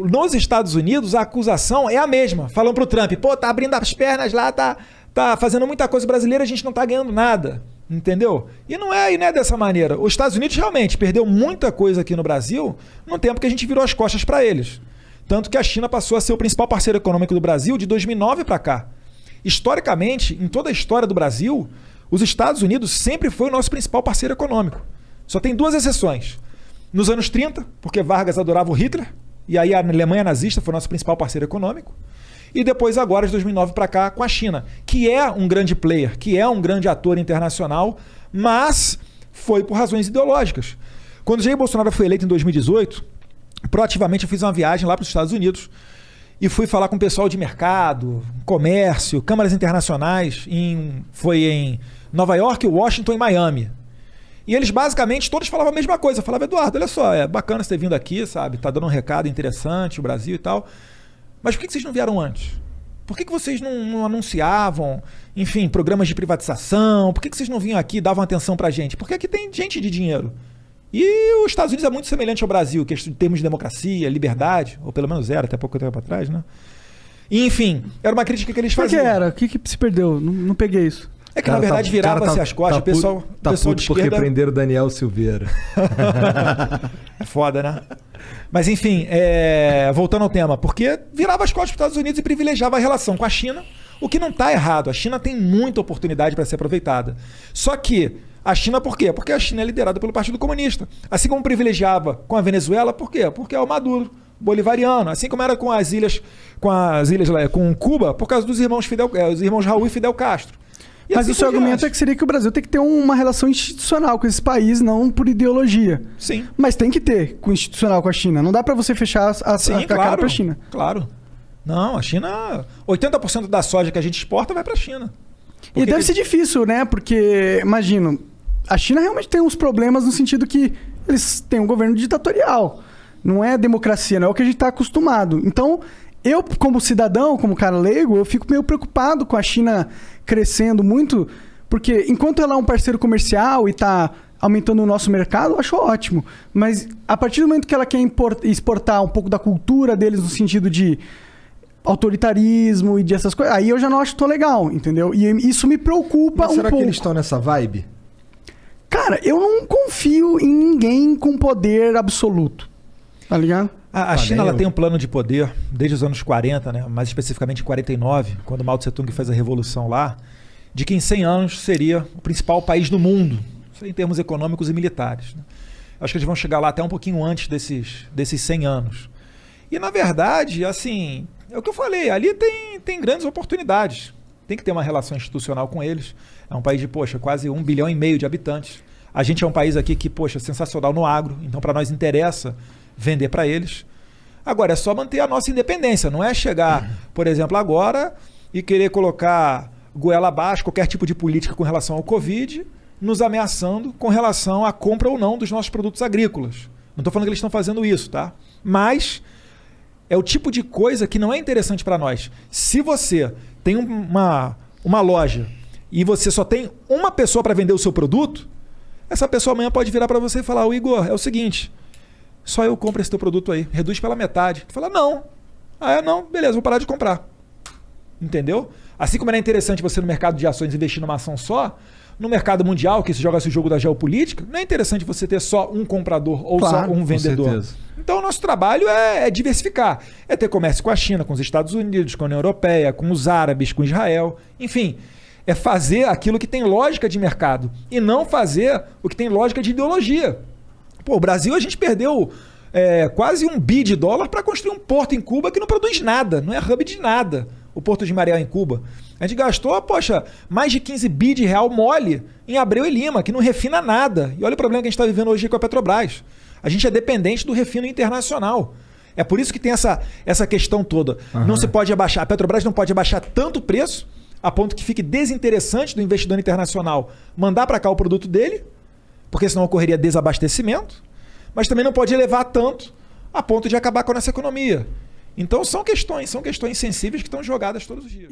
nos Estados Unidos a acusação é a mesma. Falam pro Trump, pô, tá abrindo as pernas lá, tá fazendo muita coisa brasileira, a gente não tá ganhando nada. Entendeu? E não é dessa maneira. Os Estados Unidos realmente perdeu muita coisa aqui no Brasil no tempo que a gente virou as costas para eles. Tanto que a China passou a ser o principal parceiro econômico do Brasil de 2009 para cá. Historicamente, em toda a história do Brasil, os Estados Unidos sempre foi o nosso principal parceiro econômico. Só tem 2 exceções. Nos anos 30, porque Vargas adorava o Hitler, e aí a Alemanha nazista foi o nosso principal parceiro econômico. E depois agora, de 2009 para cá, com a China, que é um grande player, que é um grande ator internacional, mas foi por razões ideológicas. Quando Jair Bolsonaro foi eleito em 2018, proativamente eu fiz uma viagem lá para os Estados Unidos e fui falar com o pessoal de mercado, comércio, câmaras internacionais, foi em Nova York, Washington e Miami. E eles basicamente todos falavam a mesma coisa. Falavam, Eduardo, olha só, é bacana você ter vindo aqui, sabe? Tá dando um recado interessante, o Brasil e tal. Mas por que vocês não vieram antes? Por que vocês não anunciavam, enfim, programas de privatização? Por que vocês não vinham aqui e davam atenção pra gente? Porque aqui tem gente de dinheiro. E os Estados Unidos é muito semelhante ao Brasil, que em termos de democracia, liberdade, ou pelo menos era até pouco tempo atrás, né? E, enfim, era uma crítica que eles faziam. Por que era? O que se perdeu? Não peguei isso. É que, na verdade, virava-se as costas. O pessoal puto de esquerda... porque prenderam o Daniel Silveira. É foda, né? Mas, enfim, voltando ao tema. Porque virava as costas para os Estados Unidos e privilegiava a relação com a China, o que não está errado. A China tem muita oportunidade para ser aproveitada. Só que a China, por quê? Porque a China é liderada pelo Partido Comunista. Assim como privilegiava com a Venezuela, por quê? Porque é o Maduro bolivariano. Assim como era com Cuba, por causa dos os irmãos Raul e Fidel Castro. Mas o seu argumento é que seria que o Brasil tem que ter uma relação institucional com esses países, não por ideologia. Sim. Mas tem que ter com institucional com a China. Não dá para você fechar a cara para a China. Claro. Não, a China... 80% da soja que a gente exporta vai para a China. E deve ser difícil, né? Porque, imagino, a China realmente tem uns problemas no sentido que eles têm um governo ditatorial. Não é democracia, não é o que a gente está acostumado. Então, eu, como cidadão, como cara leigo, eu fico meio preocupado com a China crescendo muito, porque enquanto ela é um parceiro comercial e está aumentando o nosso mercado, eu acho ótimo. Mas a partir do momento que ela quer exportar um pouco da cultura deles no sentido de autoritarismo e dessas coisas, aí eu já não acho tão legal, entendeu? E isso me preocupa um pouco. Será que eles estão nessa vibe? Cara, eu não confio em ninguém com poder absoluto. Tá ligado? A China ela tem um plano de poder desde os anos 40, né? Mais especificamente em 49, quando Mao Tse-tung fez a revolução lá, de que em 100 anos seria o principal país do mundo, em termos econômicos e militares. Né? Acho que eles vão chegar lá até um pouquinho antes desses 100 anos. E, na verdade, assim, é o que eu falei, ali tem grandes oportunidades. Tem que ter uma relação institucional com eles. É um país de, quase 1,5 bilhão de habitantes. A gente é um país aqui que, sensacional no agro, então para nós interessa vender para eles. Agora, é só manter a nossa independência. Não é chegar, por exemplo, agora e querer colocar goela abaixo qualquer tipo de política com relação ao Covid, nos ameaçando com relação à compra ou não dos nossos produtos agrícolas. Não estou falando que eles estão fazendo isso, tá? Mas é o tipo de coisa que não é interessante para nós. Se você tem uma loja e você só tem uma pessoa para vender o seu produto, essa pessoa amanhã pode virar para você e falar, Igor, é o seguinte... Só eu compro esse teu produto aí. Reduz pela metade. Tu fala, não. Não. Beleza, vou parar de comprar. Entendeu? Assim como era interessante você no mercado de ações investir numa ação só, no mercado mundial, que se joga esse jogo da geopolítica, não é interessante você ter só um comprador ou só um vendedor. Com certeza. Então o nosso trabalho é diversificar. É ter comércio com a China, com os Estados Unidos, com a União Europeia, com os árabes, com Israel. Enfim, é fazer aquilo que tem lógica de mercado e não fazer o que tem lógica de ideologia. O Brasil, a gente perdeu quase $1 bilhão para construir um porto em Cuba que não produz nada, não é hub de nada, o Porto de Mariel em Cuba. A gente gastou, mais de 15 bi de real mole em Abreu e Lima, que não refina nada. E olha o problema que a gente está vivendo hoje com a Petrobras. A gente é dependente do refino internacional. É por isso que tem essa questão toda. Uhum. Não se pode abaixar, a Petrobras não pode abaixar tanto o preço, a ponto que fique desinteressante do investidor internacional mandar para cá o produto dele, porque senão ocorreria desabastecimento, mas também não pode elevar tanto a ponto de acabar com a nossa economia. Então são questões sensíveis que estão jogadas todos os dias.